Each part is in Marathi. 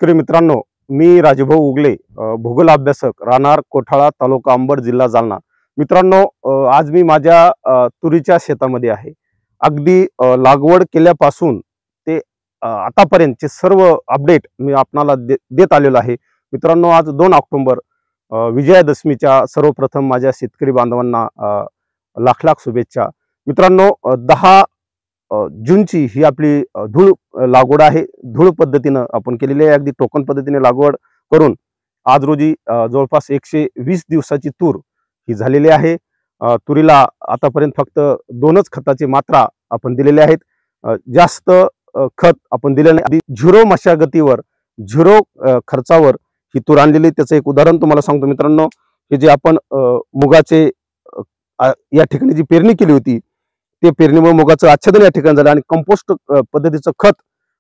शेतकरी मित्रांनो, मी राजभाऊ उगले, भूगोल अभ्यासक, राहणार कोठाळा, तालुका अंबड, जिल्हा जालना. मित्रांनो, आज मी माझ्या तुरीच्या शेतामध्ये आहे. अगदी लागवड केल्यापासून ते आतापर्यंतचे सर्व अपडेट मी आपणाला देत आलेलो आहे. मित्रांनो, आज 2 ऑक्टोबर, विजयादशमीच्या सर्वप्रथम माझ्या शेतकरी बांधवांना लाख लाख शुभेच्छा. मित्रांनो, 10 जूनची ही आपली धूळ लागवड आहे. धूळ पद्धतीनं आपण केलेली आहे. अगदी टोकन पद्धतीने लागवड करून आज रोजी जवळपास 120 दिवसाची तूर ही झालेली आहे. तुरीला आतापर्यंत फक्त 2च खताची मात्रा आपण दिलेले आहेत. जास्त खत आपण दिले नाही. 0 मशागतीवर 0 खर्चावर ही तूर आणलेली. त्याचं एक उदाहरण तुम्हाला सांगतो मित्रांनो, की जे आपण मुगाचे या ठिकाणी जी पेरणी केली होती, ते पेरणीमुळे मुगाचं आच्छादन या ठिकाणी झालं आणि कंपोस्ट पद्धतीचं खत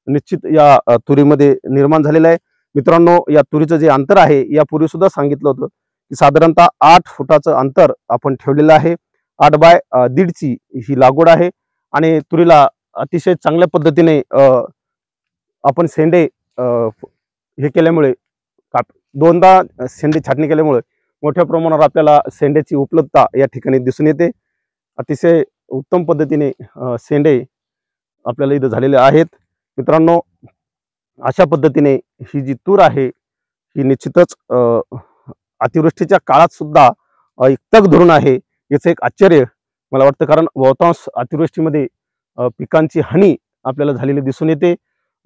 निश्चित या तुरीमध्ये निर्माण झालेलं आहे. मित्रांनो, या तुरीचं जे अंतर आहे, यापूर्वी सुद्धा सांगितलं होतं की साधारणतः 8 फुटाचं अंतर आपण ठेवलेलं आहे. 8 बाय 1.5ची ही लागवड आहे आणि तुरीला अतिशय चांगल्या पद्धतीने आपण शेंडे हे केल्यामुळे 2दा शेंडे छाटणी केल्यामुळे मोठ्या प्रमाणावर आपल्याला शेंड्याची उपलब्धता या ठिकाणी दिसून येते. अतिशय उत्तम पद्धतीने शेंडे आपल्याला इथं झालेले आहेत. मित्रांनो, अशा पद्धतीने ही जी तूर आहे ही निश्चितच अतिवृष्टीच्या काळात सुद्धा एक तग धरून आहे. याचं एक आश्चर्य मला वाटतं, कारण बहुतांश अतिवृष्टीमध्ये पिकांची हानी आपल्याला झालेली दिसून येते.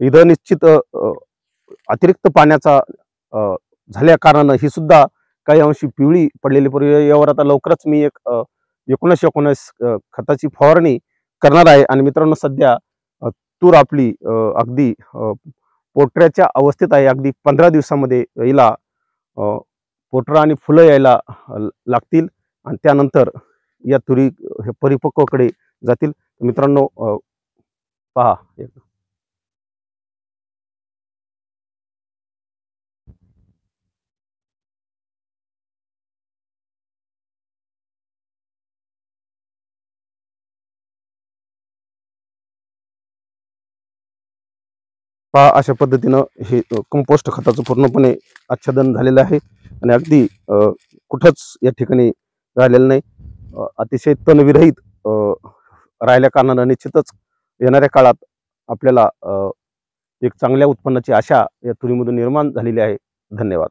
इथं निश्चित अतिरिक्त पाण्याचा झाल्या कारणानं ही सुद्धा काही अंशी पिवळी पडलेली. यावर आता लवकरच मी एक 19 खताची फवारणी करणार आहे. आणि मित्रांनो, सध्या तूर आपली अगदी पोटऱ्याच्या अवस्थेत आहे. अगदी 15 दिवसामध्ये हिला पोटरा आणि फुलं यायला लागतील आणि त्यानंतर या तुरी परिपक्वकडे जातील. मित्रांनो, पहा, अशा पद्धतीनं हे कंपोस्ट खताचं पूर्णपणे आच्छादन झालेलं आहे आणि अगदी कुठंच या ठिकाणी राहिलेलं नाही. अतिशय तणविरहित राहिल्या कारणानं निश्चितच येणाऱ्या काळात आपल्याला एक चांगल्या उत्पन्नाची आशा या तुरीमधून निर्माण झालेली आहे. धन्यवाद.